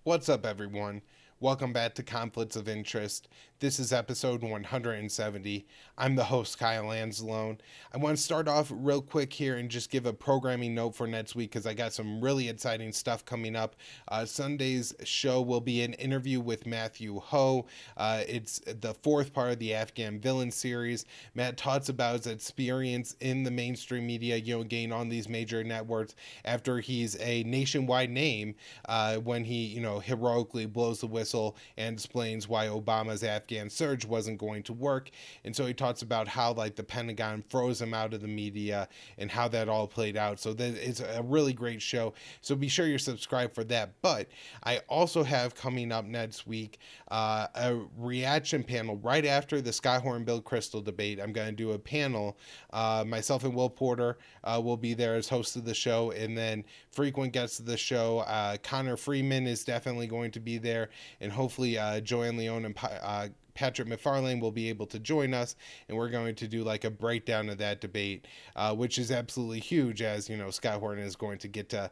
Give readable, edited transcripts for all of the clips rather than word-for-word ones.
What's up, everyone? Welcome back to Conflicts of Interest. This is episode 170. I'm the host, Kyle Anzalone. I want to start off real quick here and just give a programming note for next week because I got some really exciting stuff coming up. Sunday's show will be an interview with Matthew Ho. It's the fourth part of the Afghan villain series. Matt talks about his experience in the mainstream media, getting on these major networks after he's a nationwide name when he, heroically blows the whistle and explains why Obama's Afghan surge wasn't going to work. And so he talks about how like the Pentagon froze him out of the media and how that all played out. So that it's a really great show. So be sure you're subscribed for that. But I also have coming up next week a reaction panel right after the Skyhorn Bill Crystal debate. I'm going to do a panel. Myself and Will Porter will be there as hosts of the show, and then frequent guests of the show. Connor Freeman is definitely going to be there, and hopefully Joanne Leone and Patrick McFarlane will be able to join us, and we're going to do like a breakdown of that debate, which is absolutely huge, as Scott Horton is going to get to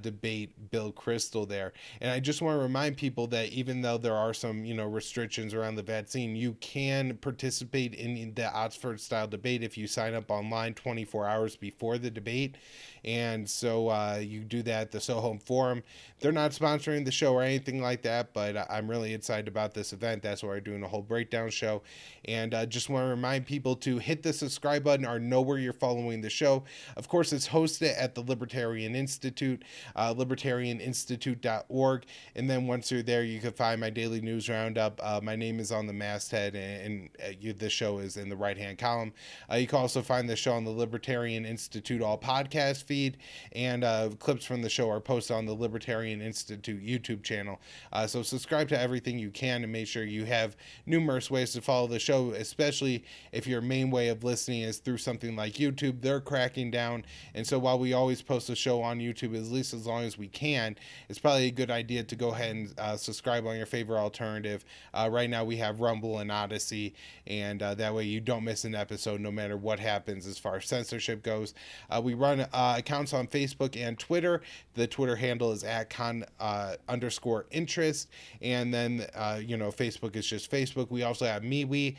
debate Bill Crystal there. And I just want to remind people that even though there are some restrictions around the vaccine, you can participate in the Oxford style debate if you sign up online 24 hours before the debate. And so you do that at the Soho Forum. They're not sponsoring the show or anything like that, but I'm really excited about this event. That's why we're doing a whole breakdown show. And just want to remind people to hit the subscribe button or know where you're following the show. Of course, it's hosted at the Libertarian Institute, libertarianinstitute.org. And then once you're there, you can find my daily news roundup. My name is on the masthead, and the show is in the right-hand column. You can also find the show on the Libertarian Institute All podcast feed, and clips from the show are posted on the Libertarian Institute YouTube channel. So subscribe to everything you can and make sure you have numerous ways to follow the show, especially if your main way of listening is through something like YouTube. They're cracking down, and so while we always post a show on YouTube at least as long as we can, it's probably a good idea to go ahead and subscribe on your favorite alternative. Right now we have Rumble and Odyssey, and that way you don't miss an episode no matter what happens as far as censorship goes. We run accounts on Facebook and Twitter. The Twitter handle is at @con_interest, and then Facebook is just Facebook. We also have MeWe.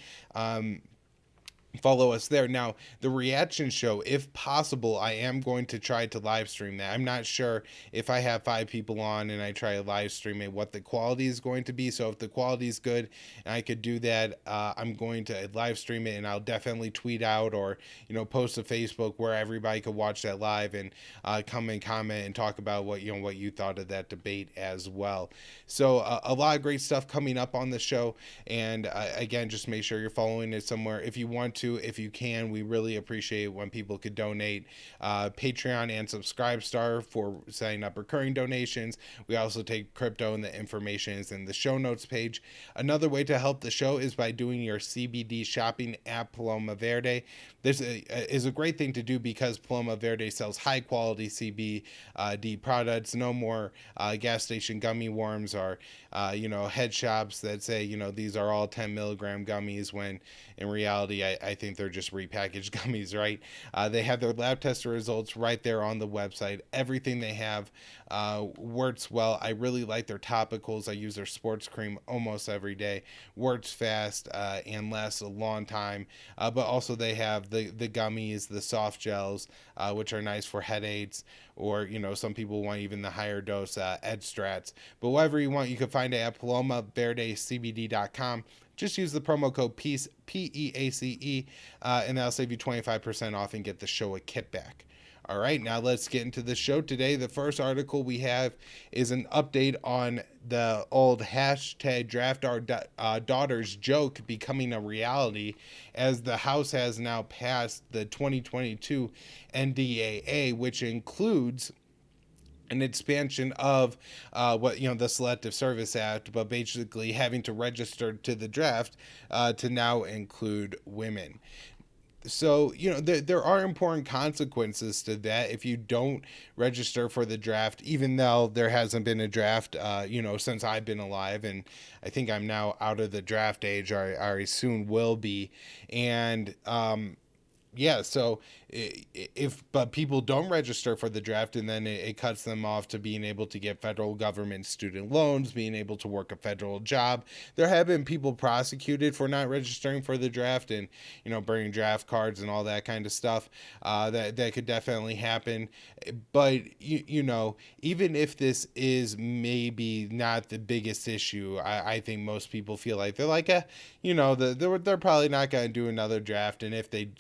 Follow us there. Now, the reaction show, if possible, I am going to try to live stream that. I'm not sure if I have 5 people on and I try to live stream it, what the quality is going to be. So if the quality is good and I could do that, I'm going to live stream it, and I'll definitely tweet out or post to Facebook where everybody could watch that live and come and comment and talk about what you thought of that debate as well. So a lot of great stuff coming up on the show, and again, just make sure you're following it somewhere if you want to. If you can, we really appreciate when people could donate. Patreon and Subscribestar for setting up recurring donations. We also take crypto, and the information is in the show notes page. Another way to help the show is by doing your CBD shopping at Paloma Verde. This is a great thing to do because Paloma Verde sells high quality CBD products. No more gas station gummy worms or head shops that say these are all 10 milligram gummies, when in reality I think they're just repackaged gummies, right? They have their lab test results right there on the website. Everything they have works well. I really like their topicals. I use their sports cream almost every day. Works fast and lasts a long time. But also they have the gummies, the soft gels, which are nice for headaches, or some people want even the higher dose extracts. But whatever you want, you can find it at palomaverdecbd.com. Just use the promo code PEACE, PEACE, and that'll save you 25% off and get the show a kickback. All right, now let's get into the show today. The first article we have is an update on the old hashtag draft our daughters joke becoming a reality, as the House has now passed the 2022 NDAA, which includes an expansion of the Selective Service Act, but basically having to register to the draft to now include women. So there are important consequences to that if you don't register for the draft, even though there hasn't been a draft since I've been alive, and I think I'm now out of the draft age, or I soon will be. And yeah, so if but people don't register for the draft, and then it cuts them off to being able to get federal government student loans, being able to work a federal job. There have been people prosecuted for not registering for the draft, and bringing draft cards and all that kind of stuff. That could definitely happen. But even if this is maybe not the biggest issue, I think most people feel like they're like, they're probably not going to do another draft, and if they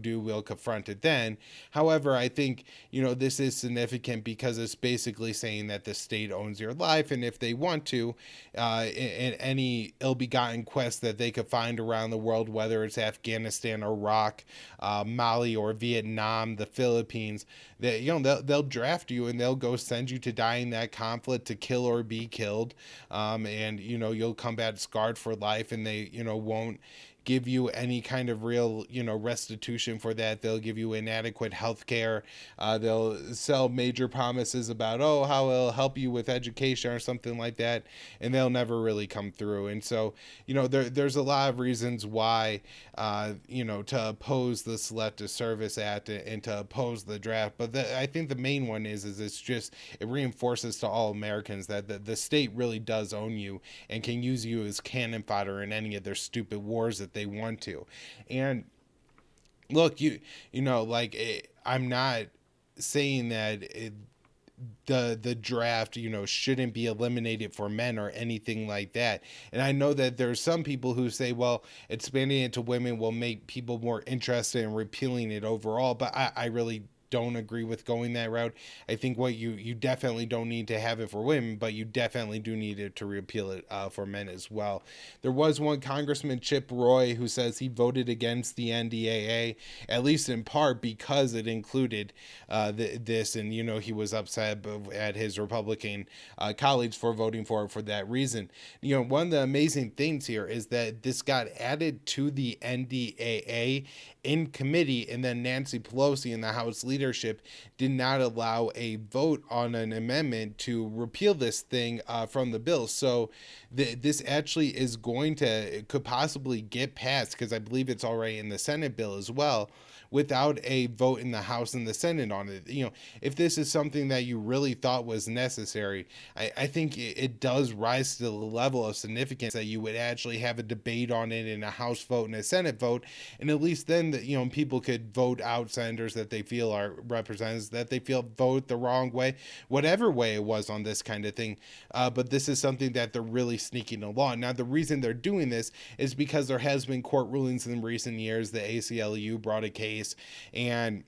do, we'll confront it then. However, I think this is significant because it's basically saying that the state owns your life, and if they want to, in any ill-begotten quest that they could find around the world, whether it's Afghanistan, Iraq, Mali, or Vietnam, the Philippines, that they'll draft you and they'll go send you to die in that conflict, to kill or be killed, and you'll come back scarred for life, and they won't give you any kind of real restitution for that. They'll give you inadequate health care. They'll sell major promises about how it'll help you with education or something like that, and they'll never really come through. And so there's a lot of reasons why to oppose the Selective Service Act and to oppose the draft. But I think the main one is it reinforces to all Americans that the state really does own you and can use you as cannon fodder in any of their stupid wars that they want to. And look, I'm not saying that the draft shouldn't be eliminated for men or anything like that. And I know that there's some people who say, well, expanding it to women will make people more interested in repealing it overall, but I really don't agree with going that route. I think what you definitely don't need to have it for women, but you definitely do need it to repeal it for men as well. There was one Congressman, Chip Roy, who says he voted against the NDAA, at least in part because it included this, and he was upset at his Republican colleagues for voting for it for that reason. One of the amazing things here is that this got added to the NDAA in committee, and then Nancy Pelosi and the House leadership did not allow a vote on an amendment to repeal this thing from the bill. So this actually could possibly get passed, because I believe it's already in the Senate bill as well, without a vote in the House and the Senate on it. If this is something that you really thought was necessary, I think it does rise to the level of significance that you would actually have a debate on it in a House vote and a Senate vote, and at least then people could vote out senators that they feel are representatives that they feel vote the wrong way, whatever way it was on this kind of thing. But this is something that they're really sneaking along. Now, the reason they're doing this is because there has been court rulings in recent years. The ACLU brought a case, and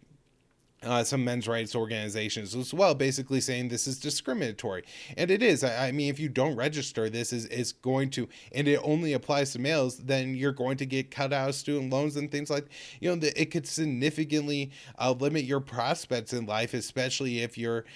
some men's rights organizations as well, basically saying this is discriminatory. And it is. I mean, if you don't register, this is going to, and it only applies to males, then you're going to get cut out of student loans and things like, it could significantly limit your prospects in life, especially if you're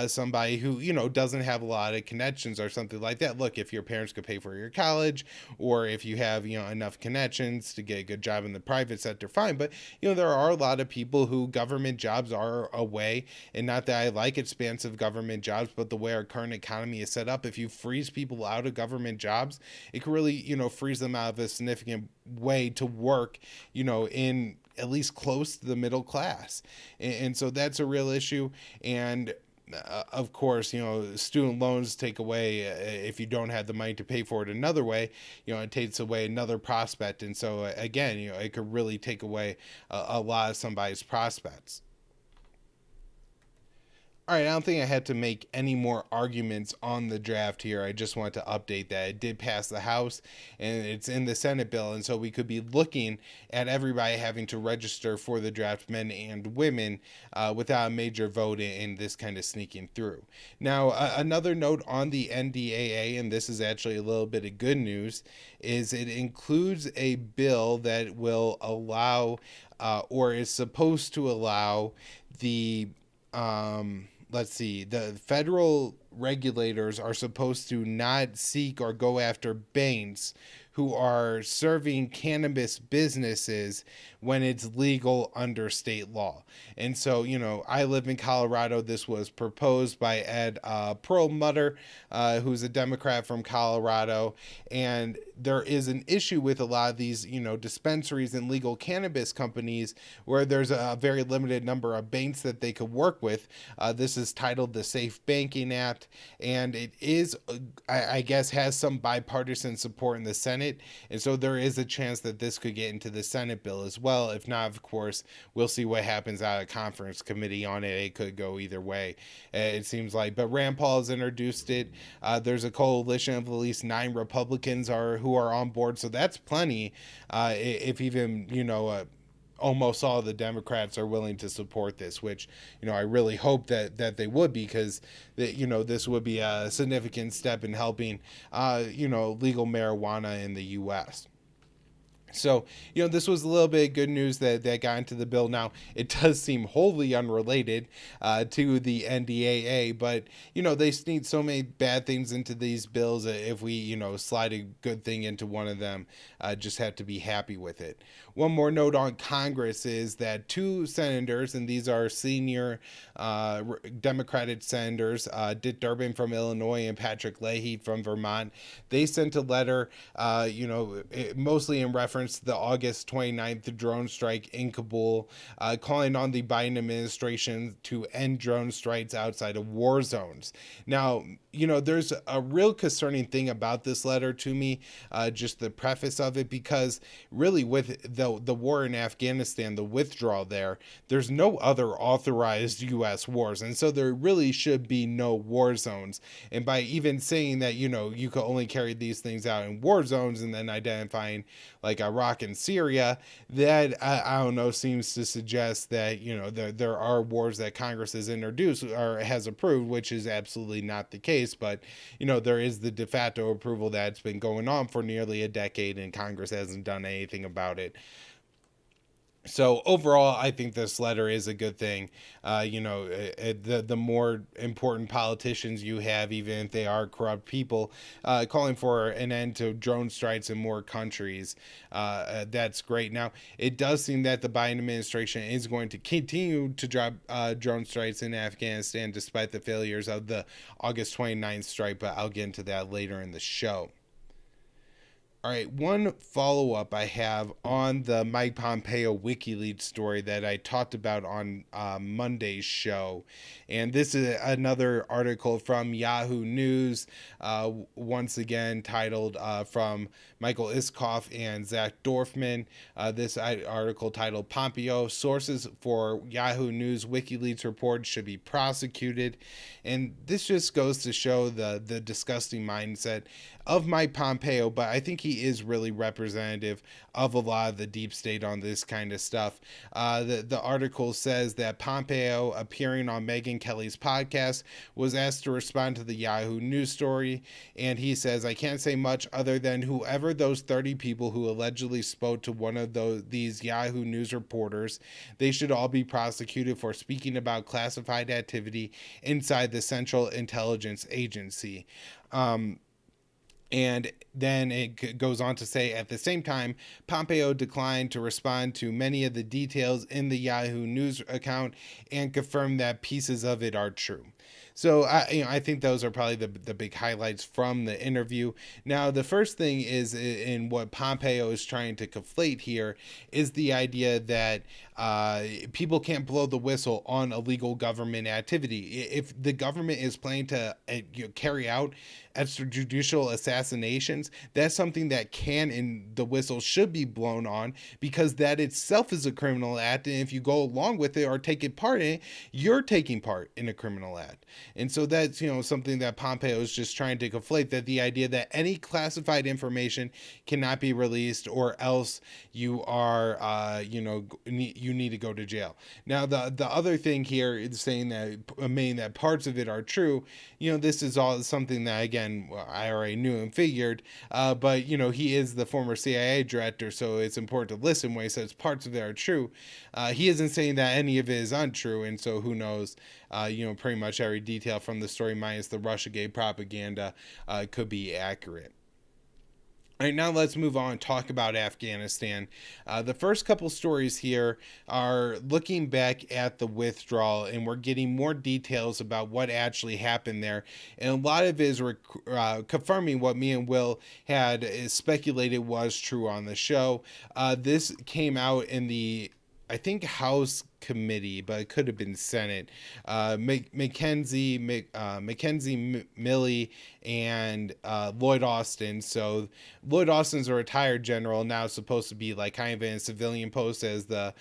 somebody who, doesn't have a lot of connections or something like that. Look, if your parents could pay for your college, or if you have, enough connections to get a good job in the private sector, fine. But, there are a lot of people who government jobs are a way, and not that I like expansive government jobs, but the way our current economy is set up, if you freeze people out of government jobs, it can really, freeze them out of a significant way to work, in at least close to the middle class. And so that's a real issue. And of course, student loans take away, if you don't have the money to pay for it another way, it takes away another prospect. And so again, it could really take away a lot of somebody's prospects. All right, I don't think I had to make any more arguments on the draft here. I just want to update that it did pass the House and it's in the Senate bill. And so we could be looking at everybody having to register for the draft, men and women, without a major vote in this kind of sneaking through. Now, another note on the NDAA, and this is actually a little bit of good news, is it includes a bill that will allow, or is supposed to allow, the the federal regulators are supposed to not seek or go after banks who are serving cannabis businesses when it's legal under state law. And so, I live in Colorado. This was proposed by Ed Perlmutter, who's a Democrat from Colorado. And there is an issue with a lot of these, dispensaries and legal cannabis companies where there's a very limited number of banks that they could work with. This is titled the Safe Banking Act, and it is, I guess, has some bipartisan support in the Senate, and so there is a chance that this could get into the Senate bill as well. If not, of course, we'll see what happens out of conference committee on it. It could go either way, it seems like. But Rand Paul has introduced it. There's a coalition of at least 9 Republicans who are on board, so that's plenty. If even almost all the Democrats are willing to support this, which I really hope that they would, because this would be a significant step in helping legal marijuana in the U.S. So, this was a little bit of good news that got into the bill. Now, it does seem wholly unrelated to the NDAA, but, they sneak so many bad things into these bills. If we, slide a good thing into one of them, just have to be happy with it. One more note on Congress is that 2 senators, and these are senior Democratic senators, Dick Durbin from Illinois and Patrick Leahy from Vermont, they sent a letter, mostly in reference to the August 29th drone strike in Kabul, calling on the Biden administration to end drone strikes outside of war zones. Now, there's a real concerning thing about this letter to me, just the preface of it, because really with the war in Afghanistan, the withdrawal there's no other authorized U.S. wars, and so there really should be no war zones. And by even saying that, you could only carry these things out in war zones and then identifying like Iraq and Syria, that I don't know, seems to suggest that there are wars that Congress has introduced or has approved, which is absolutely not the case. But there is the de facto approval that's been going on for nearly a decade, and Congress hasn't done anything about it. So overall, I think this letter is a good thing. The more important politicians you have, even if they are corrupt people, calling for an end to drone strikes in more countries, that's great. Now, it does seem that the Biden administration is going to continue to drop drone strikes in Afghanistan despite the failures of the August 29th strike, but I'll get into that later in the show. All right, one follow-up I have on the Mike Pompeo WikiLeaks story that I talked about on Monday's show. And this is another article from Yahoo News, once again titled from Michael Iskoff and Zach Dorfman. This article titled Pompeo, Sources for Yahoo News WikiLeaks Report Should Be Prosecuted. And this just goes to show the disgusting mindset of Mike Pompeo, but I think he is really representative of a lot of the deep state on this kind of stuff. The article says that Pompeo, appearing on Megyn Kelly's podcast, was asked to respond to the Yahoo News story, and he says, "I can't say much other than whoever those 30 people who allegedly spoke to one of these Yahoo News reporters, they should all be prosecuted for speaking about classified activity inside the Central Intelligence Agency." And then it goes on to say, at the same time, Pompeo declined to respond to many of the details in the Yahoo News account and confirmed that pieces of it are true. So I think those are probably the big highlights from the interview. Now, the first thing is in what Pompeo is trying to conflate here is the idea that people can't blow the whistle on illegal government activity. If the government is planning to carry out extrajudicial assassinations, that's something that can and the whistle should be blown on, because that itself is a criminal act, and if you go along with it or take part in it, you're taking part in a criminal act. And so that's something that Pompeo is just trying to conflate, that the idea that any classified information cannot be released or else you are you need to go to jail. Now the other thing here is saying that parts of it are true. This is all something that, again, I already knew and figured, but he is the former CIA director, so it's important to listen when he says parts of it are true. He isn't saying that any of it is untrue, and so who knows, pretty much every detail from the story minus the Russiagate propaganda could be accurate. All right, now let's move on and talk about Afghanistan. The first couple stories here are looking back at the withdrawal, and we're getting more details about what actually happened there. And a lot of it is confirming what me and Will had speculated was true on the show. This came out in the, I think, House committee, but it could have been Senate. Mackenzie Milley and Lloyd Austin. So Lloyd Austin's a retired general, now supposed to be like kind of in a civilian post as the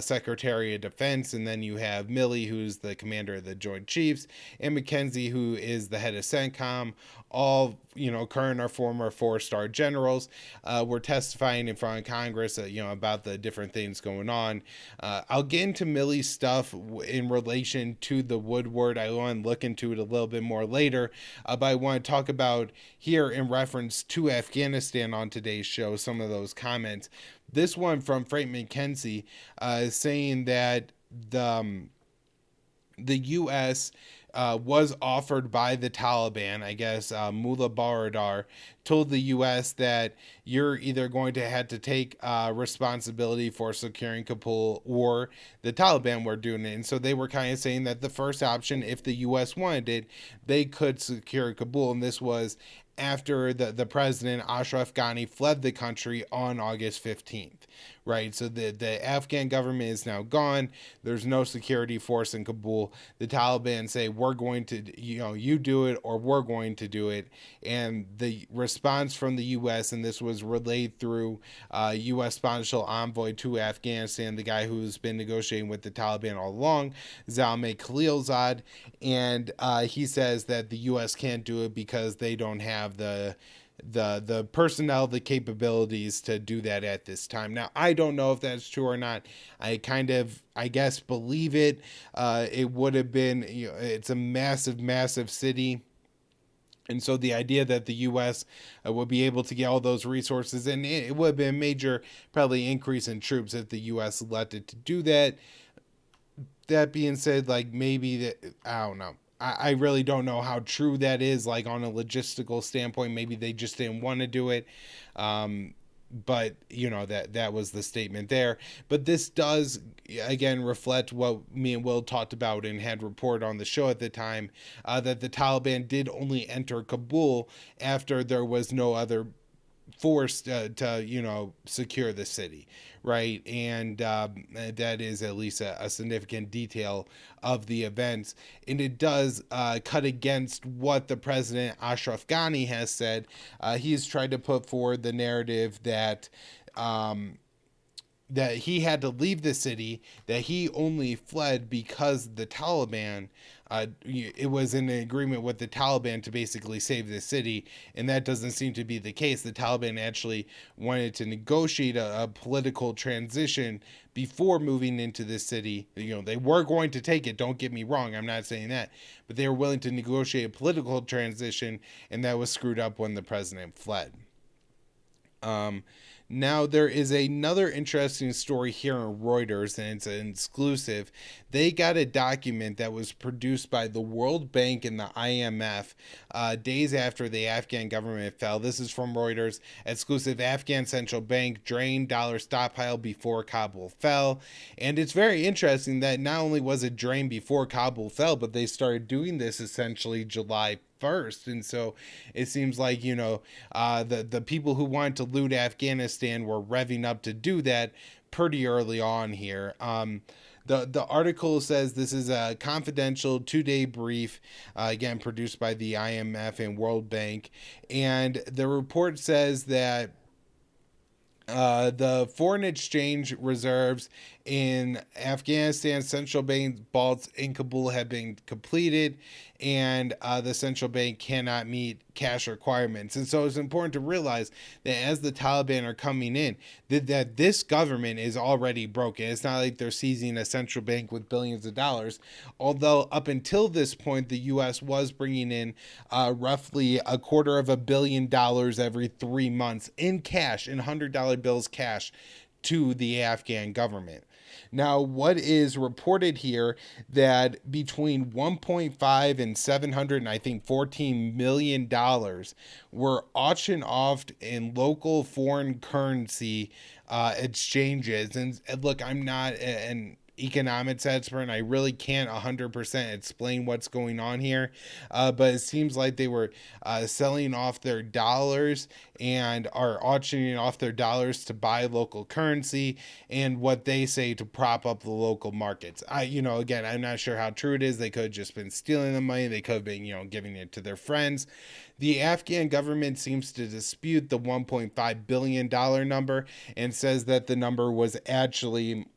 Secretary of Defense, and then you have Milley, who's the commander of the Joint Chiefs, and Mackenzie, who is the head of CENTCOM. All current or former four-star generals were testifying in front of Congress, about the different things going on. I'll get into Milley's stuff in relation to the Woodward. I want to look into it a little bit more later, but I want to talk about here in reference to Afghanistan on today's show some of those comments. This one from Frank McKenzie is saying that the U.S. Was offered by the Taliban. I guess Mullah Baradar told the U.S. that you're either going to have to take responsibility for securing Kabul, or the Taliban were doing it. And so they were kind of saying that the first option, if the U.S. wanted it, they could secure Kabul. And this was after the president, Ashraf Ghani, fled the country on August 15th, right? So the Afghan government is now gone. There's no security force in Kabul. The Taliban say, we're going to, you do it or we're going to do it. And the response from the U.S., and this was relayed through U.S. Special Envoy to Afghanistan, the guy who's been negotiating with the Taliban all along, Zalmay Khalilzad, and he says that the U.S. can't do it because they don't have the personnel, the capabilities to do that at this time. Now, I don't know if that's true or not. I guess, believe it. It would have been, it's a massive city. And so the idea that the U.S. Would be able to get all those resources, and it would have been a major, probably, increase in troops if the U.S. elected to do that. That being said, like, maybe that, I don't know. I really don't know how true that is, like, on a logistical standpoint. Maybe they just didn't want to do it. But that was the statement there. But this does again reflect what me and Will talked about and had reported on the show at the time, that the Taliban did only enter Kabul after there was no other forced to secure the city, right? And that is at least a significant detail of the events, and it does cut against what the president Ashraf Ghani has said. He's tried to put forward the narrative that that he had to leave the city, that he only fled because the Taliban, it was in an agreement with the Taliban to basically save the city, and that doesn't seem to be the case. The Taliban actually wanted to negotiate a political transition before moving into this city. They were going to take it, don't get me wrong, I'm not saying that, but they were willing to negotiate a political transition, and that was screwed up when the president fled. Now, there is another interesting story here on Reuters, and it's an exclusive. They got a document that was produced by the World Bank and the IMF days after the Afghan government fell. This is from Reuters. Exclusive: Afghan central bank drained dollar stockpile before Kabul fell. And it's very interesting that not only was it drained before Kabul fell, but they started doing this essentially July 1st. And so it seems like the people who wanted to loot Afghanistan were revving up to do that pretty early on here. The article says this is a confidential 2-day brief, again produced by the IMF and World Bank, and the report says that the foreign exchange reserves in Afghanistan's central bank vaults in Kabul have been completed, and the central bank cannot meet cash requirements. And so it's important to realize that as the Taliban are coming in, that this government is already broken. It's not like they're seizing a central bank with billions of dollars, although up until this point, the U.S. was bringing in roughly $250 million every 3 months in cash, in $100 bills cash, to the Afghan government. Now, what is reported here that between 1.5 and 700, and I think $14 million were auctioned off in local foreign currency exchanges. And look, I'm not an economics expert, and I really can't 100% explain what's going on here, but it seems like they were selling off their dollars and are auctioning off their dollars to buy local currency and what they say to prop up the local markets. Again, I'm not sure how true it is. They could have just been stealing the money. They could have been, giving it to their friends. The Afghan government seems to dispute the $1.5 billion number and says that the number was actually,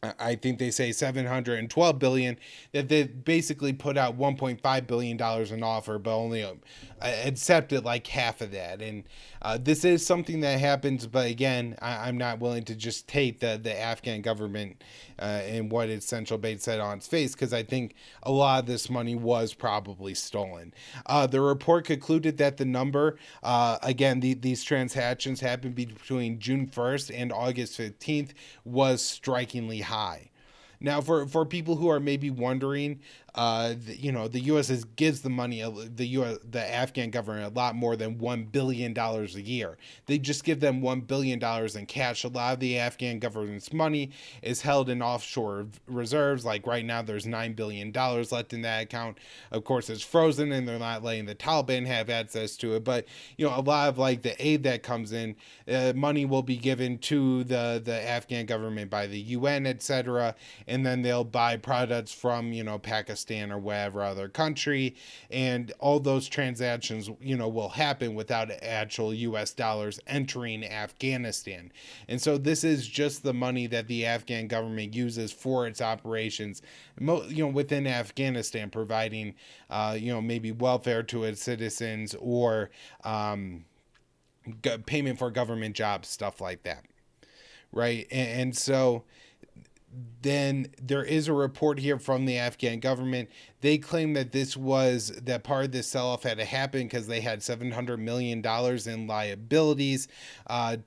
I think they say 712 billion, that they basically put out 1.5 billion dollars in offer, but only accepted like half of that. And this is something that happens, but again, I'm not willing to just take the Afghan government and what its central bank said on its face, because I think a lot of this money was probably stolen. The report concluded that the number, again, these transactions happened between June 1st and August 15th, was strikingly high. Now, for people who are maybe wondering, the U.S. gives the money, the Afghan government, a lot more than $1 billion a year. They just give them $1 billion in cash. A lot of the Afghan government's money is held in offshore reserves. Like right now, there's $9 billion left in that account. Of course, it's frozen, and they're not letting the Taliban have access to it. But, a lot of like the aid that comes in, money will be given to the Afghan government by the UN, etc., and then they'll buy products from, Pakistan or whatever other country, and all those transactions, will happen without actual US dollars entering Afghanistan. And so this is just the money that the Afghan government uses for its operations, within Afghanistan, providing, maybe welfare to its citizens or payment for government jobs, stuff like that. Right. And so then there is a report here from the Afghan government. They claim that that part of this sell-off had to happen because they had $700 million in liabilities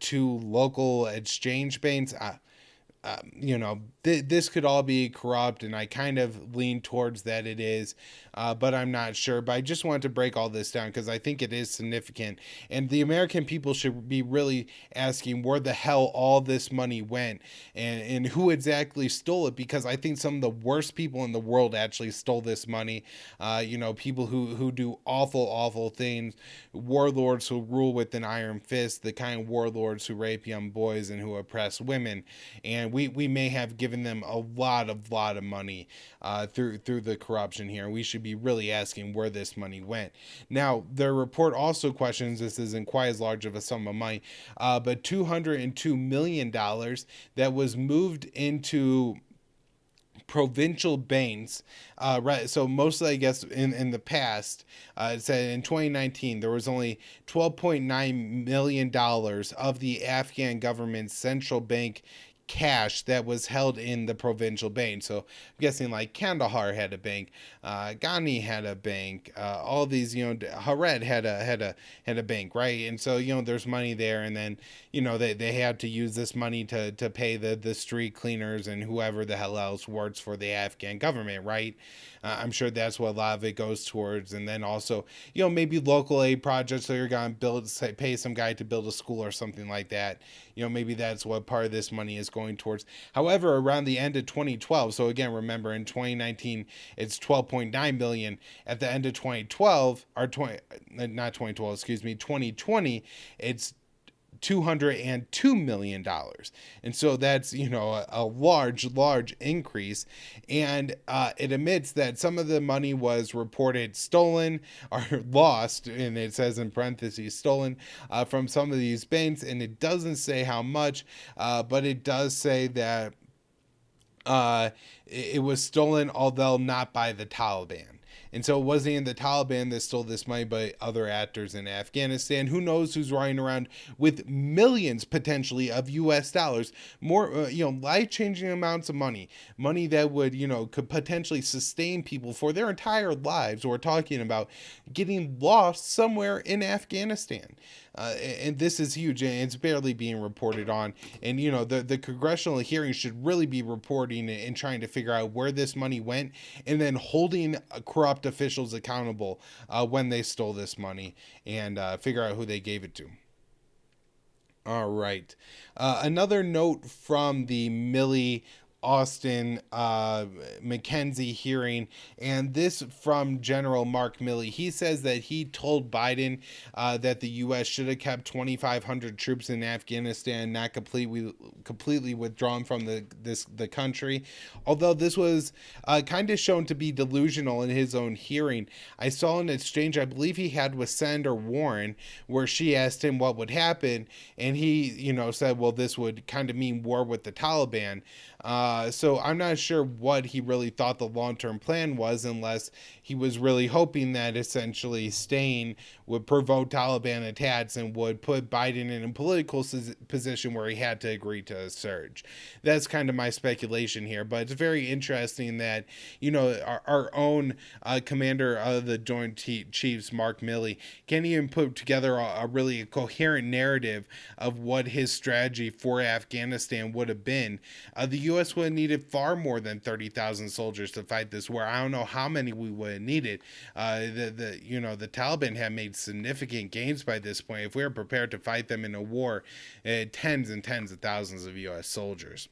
to local exchange banks. This could all be corrupt, and I kind of lean towards that it is, but I'm not sure. But I just wanted to break all this down because I think it is significant, and the American people should be really asking where the hell all this money went and who exactly stole it, because I think some of the worst people in the world actually stole this money. People who do awful things, warlords who rule with an iron fist, the kind of warlords who rape young boys and who oppress women, and we may have given them a lot of money through the corruption here. We should be really asking where this money went. Now, the report also questions, this isn't quite as large of a sum of money, but $202 million that was moved into provincial banks, right? So mostly, I guess, in the past, it said in 2019 there was only $12.9 million of the Afghan government's central bank cash that was held in the provincial bank. So I'm guessing like Kandahar had a bank, Ghani had a bank, all these, Hared had a bank, right? And so, there's money there, and then, they had to use this money to pay the street cleaners and whoever the hell else works for the Afghan government, right? I'm sure that's what a lot of it goes towards. And then also, maybe local aid projects that you're going to pay some guy to build a school or something like that. Maybe that's what part of this money is going towards. However, around the end of 2012, so again, remember in 2019, it's 12.9 billion. At the end of 2012, or 2020, it's $202 million. And so that's, a large increase. And it admits that some of the money was reported stolen or lost, and it says in parentheses stolen, from some of these banks. And it doesn't say how much, but it does say that it was stolen, although not by the Taliban. And so it wasn't even the Taliban that stole this money, but other actors in Afghanistan. Who knows who's riding around with millions potentially of US dollars, more, life-changing amounts of money that would, could potentially sustain people for their entire lives. We're talking about getting lost somewhere in Afghanistan. And this is huge, and it's barely being reported on. And the congressional hearings should really be reporting and trying to figure out where this money went, and then holding corrupt officials accountable when they stole this money, and figure out who they gave it to. All right. Another note from the Milley Austin McKenzie hearing, and this from General Mark Milley. He says that he told Biden that the U.S. should have kept 2,500 troops in Afghanistan, not completely withdrawn from the country. Although this was kind of shown to be delusional in his own hearing. I saw an exchange I believe he had with Senator Warren, where she asked him what would happen, and he, said, well, this would kind of mean war with the Taliban. So I'm not sure what he really thought the long-term plan was, unless he was really hoping that essentially staying would provoke Taliban attacks and would put Biden in a political position where he had to agree to a surge. That's kind of my speculation here, but it's very interesting that, our own commander of the Joint Chiefs, Mark Milley, can't even put together a really coherent narrative of what his strategy for Afghanistan would have been. The U.S. would have needed far more than 30,000 soldiers to fight this war. I don't know how many we would have needed. The Taliban had made significant gains by this point. If we were prepared to fight them in a war, tens and tens of thousands of U.S. soldiers.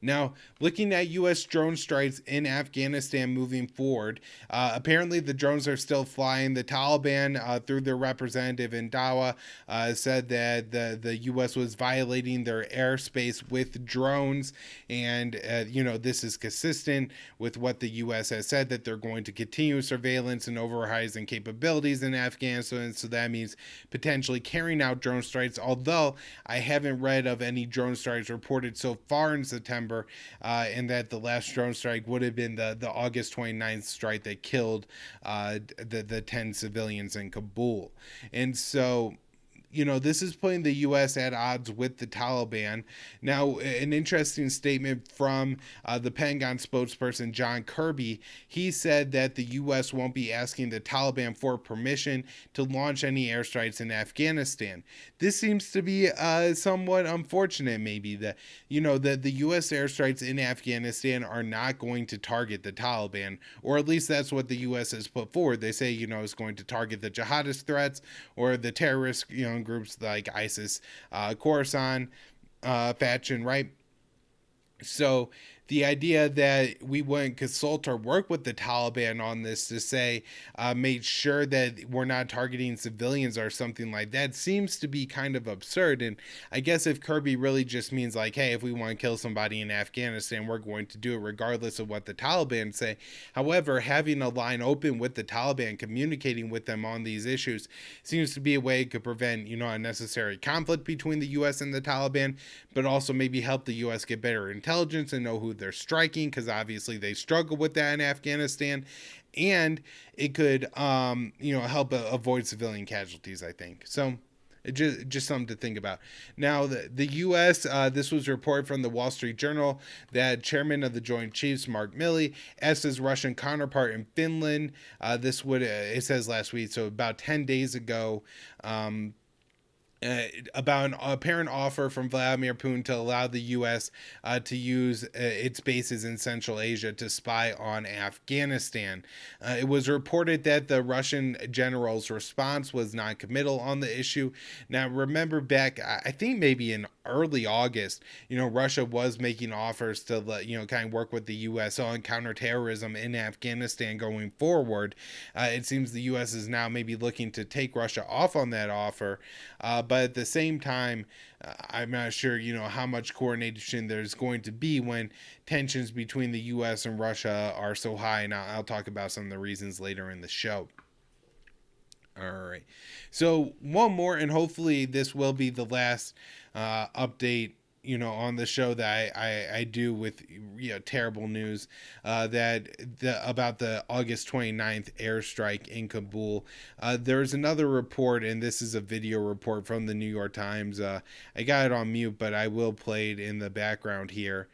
Now, looking at U.S. drone strikes in Afghanistan moving forward, apparently the drones are still flying. The Taliban, through their representative in Dawa, said that the U.S. was violating their airspace with drones, and this is consistent with what the U.S. has said, that they're going to continue surveillance and overhorizon capabilities in Afghanistan. So that means potentially carrying out drone strikes, although I haven't read of any drone strikes reported so far in September. And that the last drone strike would have been the August 29th strike that killed the 10 civilians in Kabul. And so, this is putting the U.S. at odds with the Taliban. Now, an interesting statement from the Pentagon spokesperson, John Kirby. He said that the U.S. won't be asking the Taliban for permission to launch any airstrikes in Afghanistan. This seems to be somewhat unfortunate, maybe, that, the U.S. airstrikes in Afghanistan are not going to target the Taliban, or at least that's what the U.S. has put forward. They say, it's going to target the jihadist threats or the terrorist, groups like ISIS, Khorasan faction, right? So the idea that we wouldn't consult or work with the Taliban on this to say, make sure that we're not targeting civilians or something like that, seems to be kind of absurd. And I guess if Kirby really just means like, hey, if we want to kill somebody in Afghanistan, we're going to do it regardless of what the Taliban say. However, having a line open with the Taliban, communicating with them on these issues, seems to be a way it could prevent, unnecessary conflict between the U.S. and the Taliban, but also maybe help the U.S. get better intelligence and know who they're striking, because obviously they struggle with that in Afghanistan, and it could help avoid civilian casualties, I think. So just something to think about. Now, the U.S., this was reported from the Wall Street Journal, that chairman of the Joint Chiefs, Mark Milley, asked his Russian counterpart in Finland, it says last week, so about 10 days ago, about an apparent offer from Vladimir Putin to allow the U.S. To use its bases in Central Asia to spy on Afghanistan. It was reported that the Russian general's response was non-committal on the issue. Now, remember back, I think maybe in early August, Russia was making offers to, kind of work with the U.S. on counterterrorism in Afghanistan going forward. It seems the U.S. is now maybe looking to take Russia off on that offer, but at the same time, I'm not sure, how much coordination there's going to be when tensions between the U.S. and Russia are so high, and I'll talk about some of the reasons later in the show. All right. So one more, and hopefully this will be the last update on the show that I do with terrible news about the August 29th airstrike in Kabul. There's another report, and this is a video report from the New York Times. I got it on mute, but I will play it in the background here.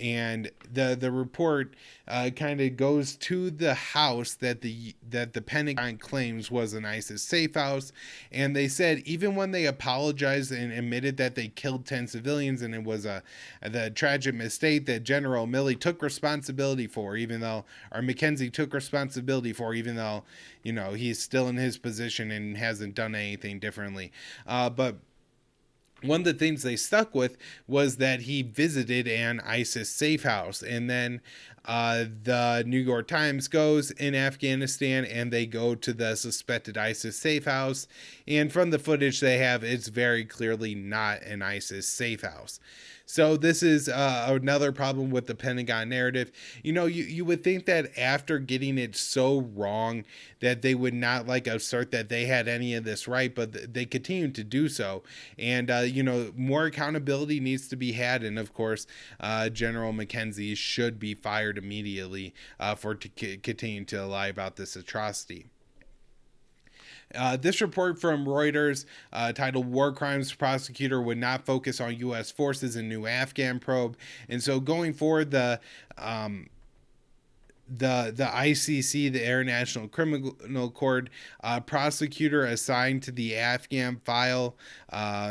And the report kind of goes to the house that the Pentagon claims was an ISIS safe house, and they said even when they apologized and admitted that they killed 10 civilians and it was the tragic mistake that General Milley took responsibility for, even though or McKenzie took responsibility for, even though he's still in his position and hasn't done anything differently, but one of the things they stuck with was that he visited an ISIS safe house. And then the New York Times goes in Afghanistan and they go to the suspected ISIS safe house. And from the footage they have, it's very clearly not an ISIS safe house. So this is another problem with the Pentagon narrative. You would think that after getting it so wrong that they would not assert that they had any of this right, but they continue to do so. And, more accountability needs to be had. And of course, General McKenzie should be fired immediately for continuing to lie about this atrocity. This report from Reuters, titled "War Crimes Prosecutor Would Not Focus on U.S. Forces in New Afghan Probe." And so going forward, the ICC, the International Criminal Court, prosecutor assigned to the Afghan file,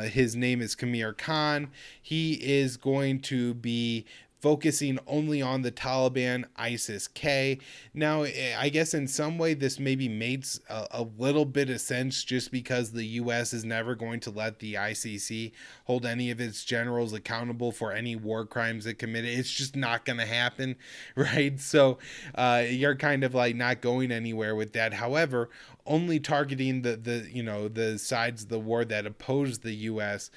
his name is Kamir Khan. He is going to be focusing only on the Taliban ISIS-K. Now, I guess in some way this maybe makes a little bit of sense, just because the U.S. is never going to let the ICC hold any of its generals accountable for any war crimes it committed. It's just not going to happen, right? So you're kind of not going anywhere with that. However, only targeting the sides of the war that oppose the U.S.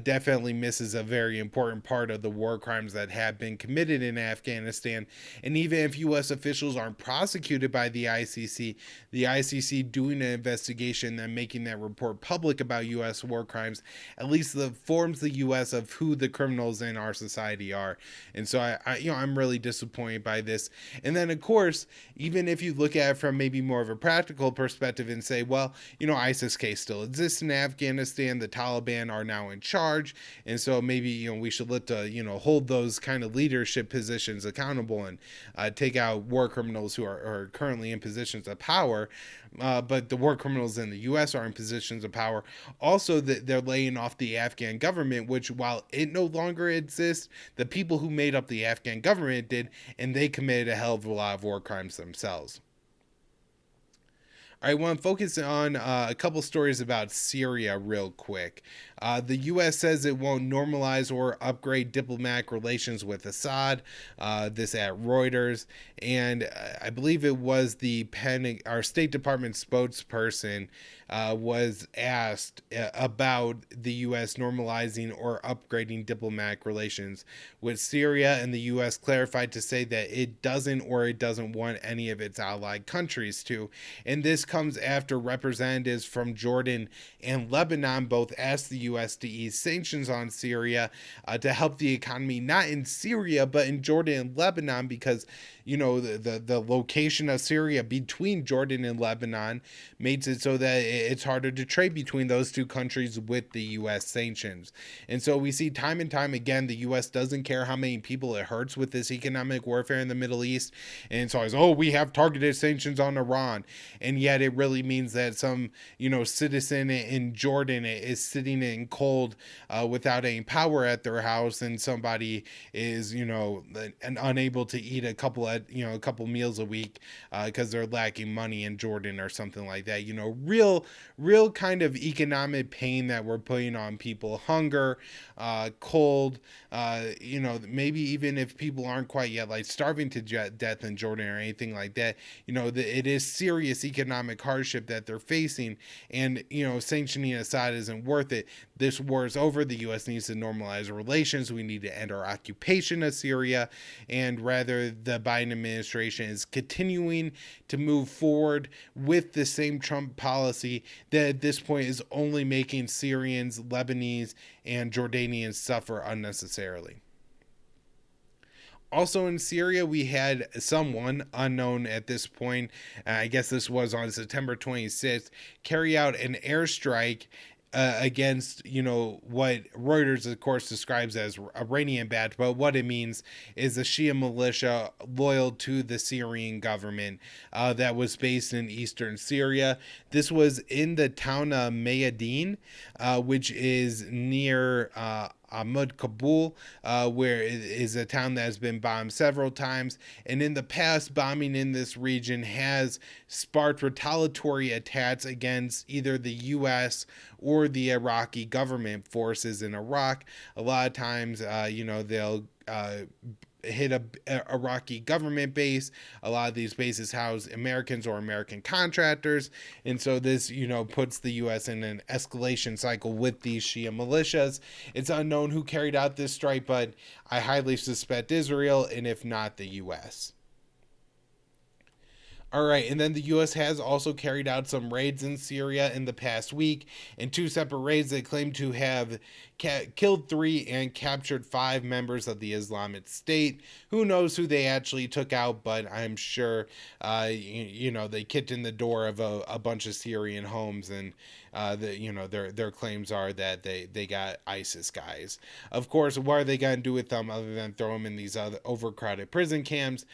Definitely misses a very important part of the war crimes that have been committed in Afghanistan. And even if U.S. officials aren't prosecuted by the ICC doing an investigation and making that report public about U.S. war crimes, at least informs the U.S. of who the criminals in our society are. And so I'm really disappointed by this. And then of course, even if you look at it from maybe more of a practical perspective and say, well, ISIS-K still exists in Afghanistan, the Taliban are now in charge, and so maybe we should hold those kind of leadership positions accountable and take out war criminals who are currently in positions of power. But the war criminals in the U.S. are in positions of power. Also, they're laying off the Afghan government, which, while it no longer exists, the people who made up the Afghan government did, and they committed a hell of a lot of war crimes themselves. I want to focus on a couple stories about Syria real quick. The U.S. says it won't normalize or upgrade diplomatic relations with Assad. This at Reuters, and I believe it was our State Department spokesperson was asked about the U.S. normalizing or upgrading diplomatic relations with Syria, and the U.S. clarified to say that it doesn't want any of its allied countries to. And this comes after representatives from Jordan and Lebanon both asked the U.S. to ease sanctions on Syria to help the economy, not in Syria, but in Jordan and Lebanon, because the location of Syria between Jordan and Lebanon makes it so that it's harder to trade between those two countries with the U.S. sanctions. And so we see time and time again, the U.S. doesn't care how many people it hurts with this economic warfare in the Middle East. And it's always, we have targeted sanctions on Iran. And yet it really means that some, citizen in Jordan is sitting in cold without any power at their house, and somebody is, unable to eat a couple meals a week because they're lacking money in Jordan or something like that. Real kind of economic pain that we're putting on people, hunger, cold, maybe even if people aren't quite yet starving to death in Jordan or anything like that, it is serious economic economic hardship that they're facing, and sanctioning Assad isn't worth it. This war is over. The U.S. needs to normalize relations. We need to end our occupation of Syria, and rather the Biden administration is continuing to move forward with the same Trump policy that at this point is only making Syrians, Lebanese, and Jordanians suffer unnecessarily. Also in Syria, we had someone unknown at this point, I guess this was on September 26th, carry out an airstrike against, what Reuters, of course, describes as Iranian Ba'ath, but what it means is a Shia militia loyal to the Syrian government that was based in eastern Syria. This was in the town of Mayadin, which is near Ahmad Kabul, where it is a town that has been bombed several times. And in the past, bombing in this region has sparked retaliatory attacks against either the U.S. or the Iraqi government forces in Iraq. A lot of times, they'll hit a Iraqi government base. A lot of these bases house Americans or American contractors, and so this puts the U.S. in an escalation cycle with these Shia militias. It's unknown who carried out this strike, but I highly suspect Israel, and if not, the U.S. All right, and then the U.S. has also carried out some raids in Syria in the past week. In two separate raids, they claim to have killed 3 and captured 5 members of the Islamic State. Who knows who they actually took out, but I'm sure, they kicked in the door of a bunch of Syrian homes, and their claims are that they got ISIS guys. Of course, what are they going to do with them other than throw them in these other overcrowded prison camps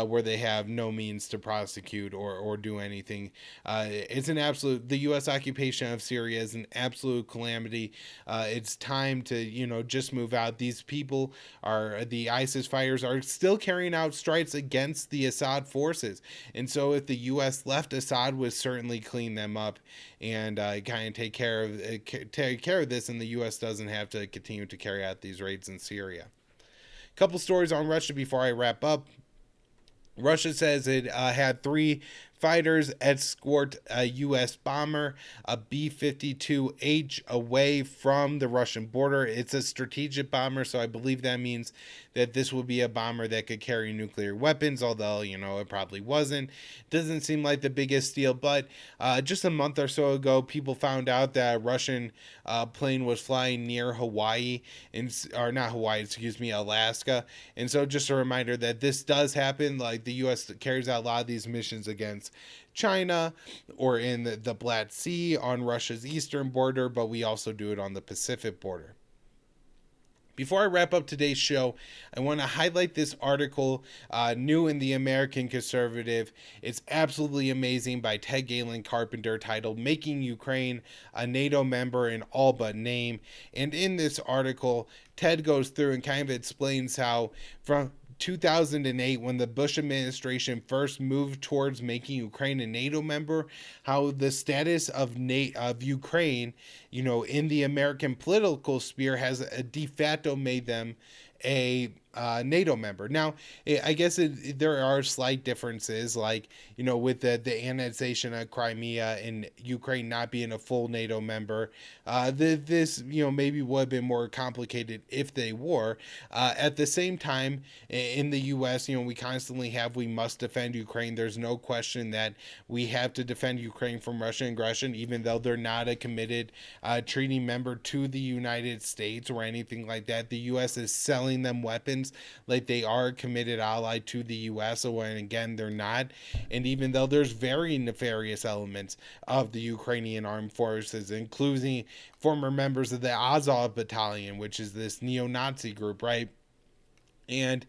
where they have no means to prosecute or do anything? It's an absolute, the U.S. occupation of Syria is an absolute calamity. It's time to, just move out. These people the ISIS fighters are still carrying out strikes against the Assad forces. And so if the U.S. left, Assad would certainly clean them up and kind of take care of this, and the U.S. doesn't have to continue to carry out these raids in Syria. A couple stories on Russia before I wrap up. Russia says it had 3 fighters escort a U.S. bomber, a B-52H, away from the Russian border. It's a strategic bomber, so I believe that means that this would be a bomber that could carry nuclear weapons, although, it probably wasn't. Doesn't seem like the biggest deal, but just a month or so ago, people found out that a Russian plane was flying near Hawaii, Alaska. And so just a reminder that this does happen. Like, the U.S. carries out a lot of these missions against China or in the Black Sea on Russia's eastern border, but we also do it on the Pacific border. Before I wrap up today's show, I want to highlight this article, new in the American Conservative. It's absolutely amazing, by Ted Galen Carpenter, titled "Making Ukraine a NATO Member in All But Name." And in this article, Ted goes through and kind of explains how from 2008, when the Bush administration first moved towards making Ukraine a NATO member, how the status of Ukraine, in the American political sphere has de facto made them a NATO member. Now, I guess there are slight differences, like, with the annexation of Crimea and Ukraine not being a full NATO member. This, maybe would have been more complicated if they were. At the same time, in the U.S., we constantly we must defend Ukraine. There's no question that we have to defend Ukraine from Russian aggression, even though they're not a committed treaty member to the United States or anything like that. The U.S. is selling them weapons like they are a committed ally to the U.S., when again they're not. And even though there's very nefarious elements of the Ukrainian armed forces, including former members of the Azov Battalion, which is this neo-Nazi group, right? And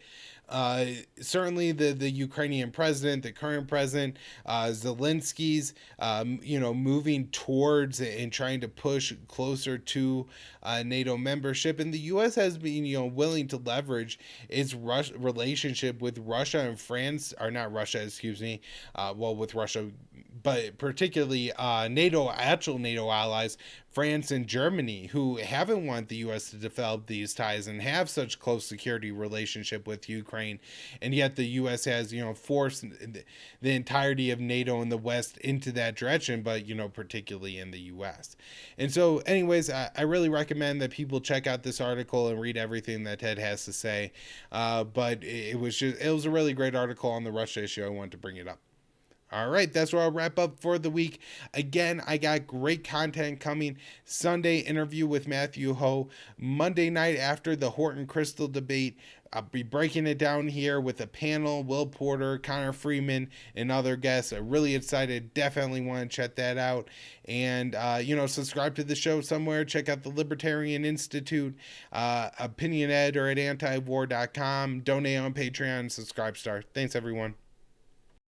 certainly the Ukrainian president, the current president, Zelensky's, moving towards and trying to push closer to NATO membership. And the U.S. has been, willing to leverage its relationship with Russia and France, or not Russia, with Russia, but particularly actual NATO allies, France and Germany, who haven't wanted the U.S. to develop these ties and have such close security relationship with Ukraine. Ukraine, and yet the U.S. has, forced the entirety of NATO and the West into that direction, but, particularly in the U.S. And so, anyways, I really recommend that people check out this article and read everything that Ted has to say. But it was a really great article on the Russia issue. I wanted to bring it up. All right, that's where I'll wrap up for the week. Again, I got great content coming. Sunday interview with Matthew Ho. Monday night after the Horton Crystal debate, I'll be breaking it down here with a panel, Will Porter, Connor Freeman, and other guests. I'm really excited. Definitely want to check that out. And, subscribe to the show somewhere. Check out the Libertarian Institute, Opinion Ed, or at antiwar.com. Donate on Patreon, Subscribe Star. Thanks, everyone.